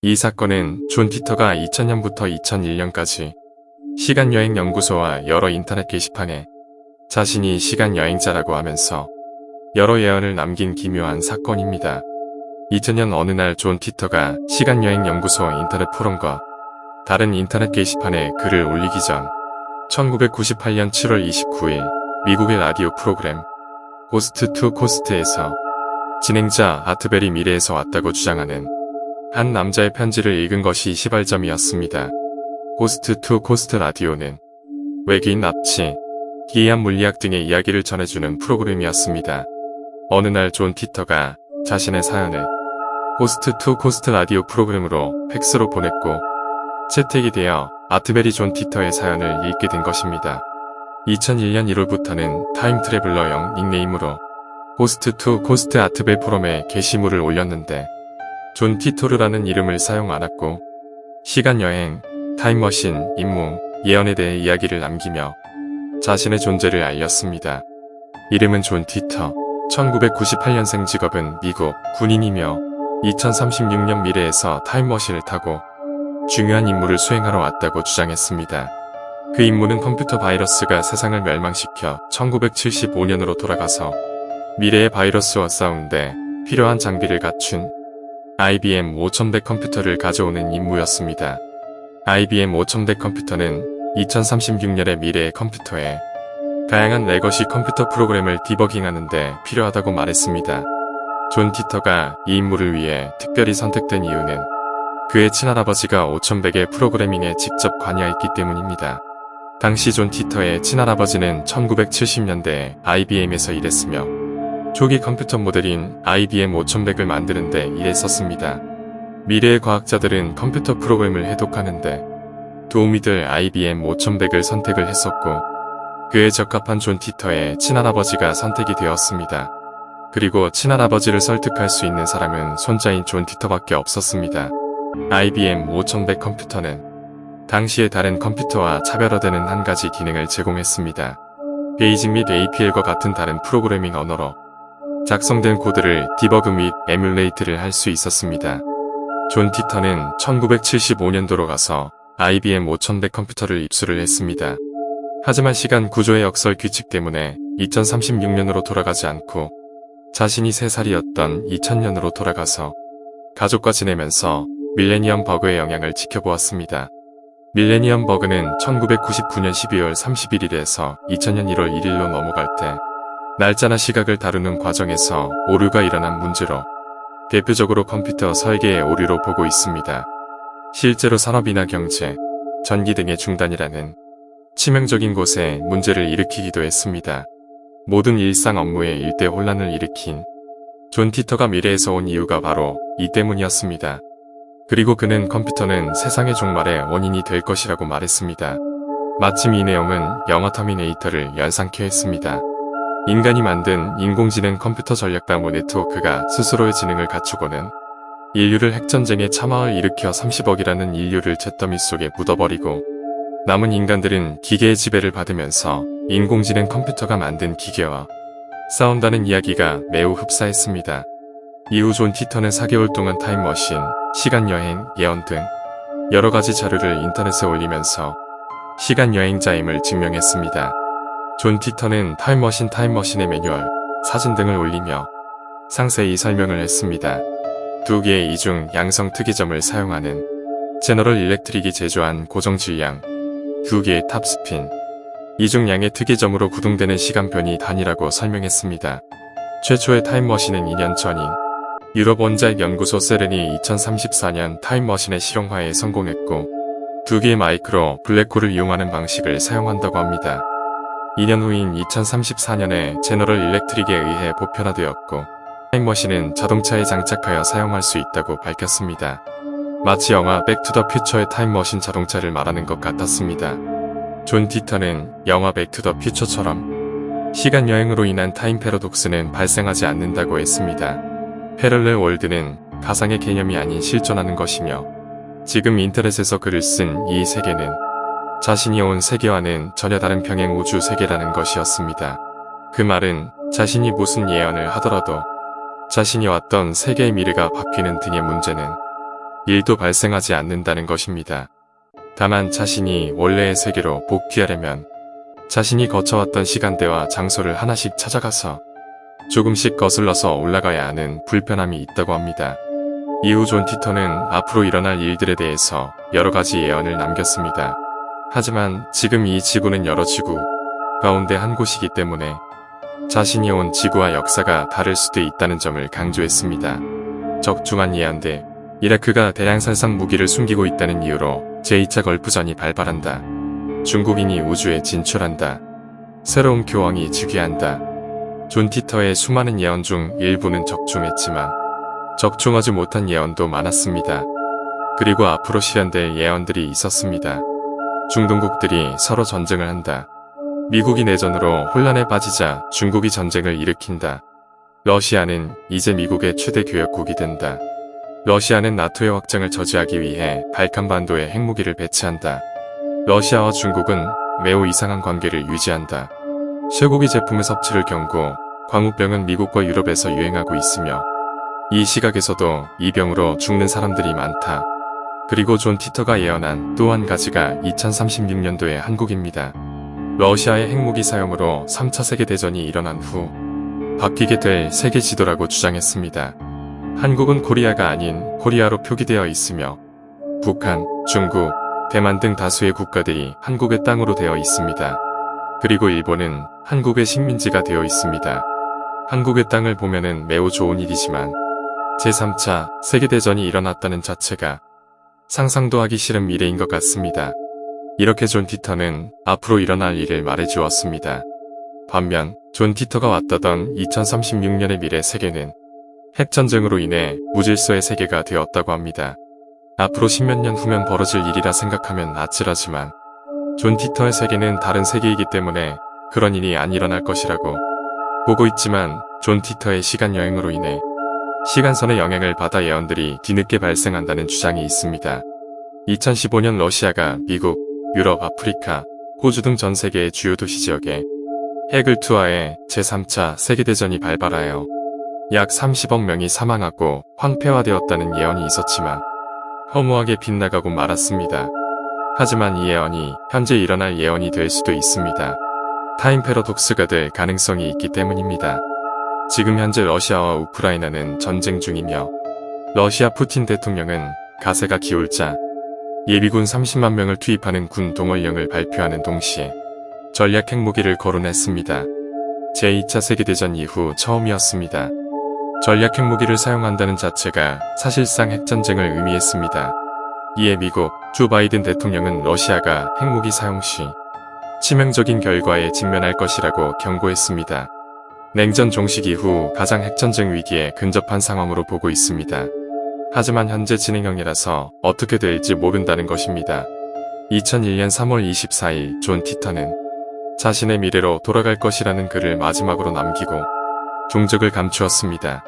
이 사건은 존 티터가 2000년부터 2001년까지 시간여행연구소와 여러 인터넷 게시판에 자신이 시간여행자라고 하면서 여러 예언을 남긴 기묘한 사건입니다. 2000년 어느 날 존 티터가 시간여행연구소 인터넷 포럼과 다른 인터넷 게시판에 글을 올리기 전 1998년 7월 29일 미국의 라디오 프로그램 고스트 투 코스트에서 진행자 아트벨이 미래에서 왔다고 주장하는 한 남자의 편지를 읽은 것이 시발점이었습니다. 고스트 투 코스트 라디오는 외계인 납치, 기이한 물리학 등의 이야기를 전해주는 프로그램이었습니다. 어느 날 존 티터가 자신의 사연을 고스트 투 코스트 라디오 프로그램으로 팩스로 보냈고 채택이 되어 아트벨이 존 티터의 사연을 읽게 된 것입니다. 2001년 1월부터는 타임트래블러형 닉네임으로 고스트 투 코스트 아트벨 포럼에 게시물을 올렸는데 존 티토르라는 이름을 사용 않았고 시간여행, 타임머신, 임무, 예언에 대해 이야기를 남기며 자신의 존재를 알렸습니다. 이름은 존 티터, 1998년생, 직업은 미국 군인이며 2036년 미래에서 타임머신을 타고 중요한 임무를 수행하러 왔다고 주장했습니다. 그 임무는 컴퓨터 바이러스가 세상을 멸망시켜 1975년으로 돌아가서 미래의 바이러스와 싸우는데 필요한 장비를 갖춘 IBM 5100 컴퓨터를 가져오는 임무였습니다. IBM 5100 컴퓨터는 2036년의 미래의 컴퓨터에 다양한 레거시 컴퓨터 프로그램을 디버깅하는 데 필요하다고 말했습니다. 존 티터가 이 임무를 위해 특별히 선택된 이유는 그의 친할아버지가 5100의 프로그래밍에 직접 관여했기 때문입니다. 당시 존 티터의 친할아버지는 1970년대에 IBM에서 일했으며 초기 컴퓨터 모델인 IBM 5100을 만드는 데 일했었습니다. 미래의 과학자들은 컴퓨터 프로그램을 해독하는데 도움이 될 IBM 5100을 선택을 했었고 그에 적합한 존 티터의 친할아버지가 선택이 되었습니다. 그리고 친할아버지를 설득할 수 있는 사람은 손자인 존 티터밖에 없었습니다. IBM 5100 컴퓨터는 당시의 다른 컴퓨터와 차별화되는 한 가지 기능을 제공했습니다. 베이직 및 APL과 같은 다른 프로그래밍 언어로 작성된 코드를 디버그 및 에뮬레이트를 할 수 있었습니다. 존 티터는 1975년도로 가서 IBM 5100 컴퓨터를 입수를 했습니다. 하지만 시간 구조의 역설 규칙 때문에 2036년으로 돌아가지 않고 자신이 3살이었던 2000년으로 돌아가서 가족과 지내면서 밀레니엄 버그의 영향을 지켜보았습니다. 밀레니엄 버그는 1999년 12월 31일에서 2000년 1월 1일로 넘어갈 때 날짜나 시각을 다루는 과정에서 오류가 일어난 문제로 대표적으로 컴퓨터 설계의 오류로 보고 있습니다. 실제로 산업이나 경제, 전기 등의 중단이라는 치명적인 곳에 문제를 일으키기도 했습니다. 모든 일상 업무에 일대 혼란을 일으킨 존 티터가 미래에서 온 이유가 바로 이 때문이었습니다. 그리고 그는 컴퓨터는 세상의 종말의 원인이 될 것이라고 말했습니다. 마침 이 내용은 영화 터미네이터를 연상케 했습니다. 인간이 만든 인공지능 컴퓨터 전략다모 네트워크가 스스로의 지능을 갖추고는 인류를 핵전쟁의 참화를 일으켜 30억이라는 인류를 잿더미 속에 묻어버리고 남은 인간들은 기계의 지배를 받으면서 인공지능 컴퓨터가 만든 기계와 싸운다는 이야기가 매우 흡사했습니다. 이후 존 티터는 4개월 동안 타임머신, 시간여행, 예언 등 여러가지 자료를 인터넷에 올리면서 시간여행자임을 증명했습니다. 존 티터는 타임머신의 매뉴얼, 사진 등을 올리며 상세히 설명을 했습니다. 두 개의 이중 양성 특이점을 사용하는 제너럴 일렉트릭이 제조한 고정 질량, 두 개의 탑스핀, 이중 양의 특이점으로 구동되는 시간변이 단위라고 설명했습니다. 최초의 타임머신은 2년 전인 유럽 원자핵 연구소 세렌이 2034년 타임머신의 실용화에 성공했고 두 개의 마이크로 블랙홀을 이용하는 방식을 사용한다고 합니다. 2년 후인 2034년에 제너럴 일렉트릭에 의해 보편화되었고 타임머신은 자동차에 장착하여 사용할 수 있다고 밝혔습니다. 마치 영화 백투더 퓨처의 타임머신 자동차를 말하는 것 같았습니다. 존 티터는 영화 백투더 퓨처처럼 시간여행으로 인한 타임 패러독스는 발생하지 않는다고 했습니다. 패럴렐 월드는 가상의 개념이 아닌 실존하는 것이며 지금 인터넷에서 글을 쓴 이 세계는 자신이 온 세계와는 전혀 다른 평행 우주 세계라는 것이었습니다. 그 말은 자신이 무슨 예언을 하더라도 자신이 왔던 세계의 미래가 바뀌는 등의 문제는 일도 발생하지 않는다는 것입니다. 다만 자신이 원래의 세계로 복귀하려면 자신이 거쳐왔던 시간대와 장소를 하나씩 찾아가서 조금씩 거슬러서 올라가야 하는 불편함이 있다고 합니다. 이후 존 티터는 앞으로 일어날 일들에 대해서 여러 가지 예언을 남겼습니다. 하지만 지금 이 지구는 여러 지구 가운데 한 곳이기 때문에 자신이 온 지구와 역사가 다를 수도 있다는 점을 강조했습니다. 적중한 예언대 이라크가 대량 살상 무기를 숨기고 있다는 이유로 제2차 걸프전이 발발한다. 중국인이 우주에 진출한다. 새로운 교황이 즉위한다. 존 티터의 수많은 예언 중 일부는 적중했지만 적중하지 못한 예언도 많았습니다. 그리고 앞으로 실현될 예언들이 있었습니다. 중동국들이 서로 전쟁을 한다. 미국이 내전으로 혼란에 빠지자 중국이 전쟁을 일으킨다. 러시아는 이제 미국의 최대 교역국이 된다. 러시아는 나토의 확장을 저지하기 위해 발칸반도에 핵무기를 배치한다. 러시아와 중국은 매우 이상한 관계를 유지한다. 쇠고기 제품의 섭취를 경고, 광우병은 미국과 유럽에서 유행하고 있으며 이 시각에서도 이 병으로 죽는 사람들이 많다. 그리고 존 티터가 예언한 또 한 가지가 2036년도의 한국입니다. 러시아의 핵무기 사용으로 3차 세계대전이 일어난 후 바뀌게 될 세계 지도라고 주장했습니다. 한국은 코리아가 아닌 코리아로 표기되어 있으며 북한, 중국, 대만 등 다수의 국가들이 한국의 땅으로 되어 있습니다. 그리고 일본은 한국의 식민지가 되어 있습니다. 한국의 땅을 보면은 매우 좋은 일이지만 제3차 세계대전이 일어났다는 자체가 상상도 하기 싫은 미래인 것 같습니다. 이렇게 존 티터는 앞으로 일어날 일을 말해주었습니다. 반면 존 티터가 왔다던 2036년의 미래 세계는 핵전쟁으로 인해 무질서의 세계가 되었다고 합니다. 앞으로 10몇 년 후면 벌어질 일이라 생각하면 아찔하지만 존 티터의 세계는 다른 세계이기 때문에 그런 일이 안 일어날 것이라고 보고 있지만 존 티터의 시간여행으로 인해 시간선의 영향을 받아 예언들이 뒤늦게 발생한다는 주장이 있습니다. 2015년 러시아가 미국, 유럽, 아프리카, 호주 등 전 세계의 주요 도시 지역에 핵을 투하해 제3차 세계대전이 발발하여 약 30억 명이 사망하고 황폐화되었다는 예언이 있었지만 허무하게 빗나가고 말았습니다. 하지만 이 예언이 현재 일어날 예언이 될 수도 있습니다. 타임 패러독스가 될 가능성이 있기 때문입니다. 지금 현재 러시아와 우크라이나는 전쟁 중이며 러시아 푸틴 대통령은 가세가 기울자 예비군 30만 명을 투입하는 군 동원령을 발표하는 동시에 전략 핵무기를 거론했습니다. 제2차 세계대전 이후 처음이었습니다. 전략 핵무기를 사용한다는 자체가 사실상 핵전쟁을 의미했습니다. 이에 미국 조 바이든 대통령은 러시아가 핵무기 사용 시 치명적인 결과에 직면할 것이라고 경고했습니다. 냉전 종식 이후 가장 핵전쟁 위기에 근접한 상황으로 보고 있습니다. 하지만 현재 진행형이라서 어떻게 될지 모른다는 것입니다. 2001년 3월 24일 존 티터는 자신의 미래로 돌아갈 것이라는 글을 마지막으로 남기고 종적을 감추었습니다.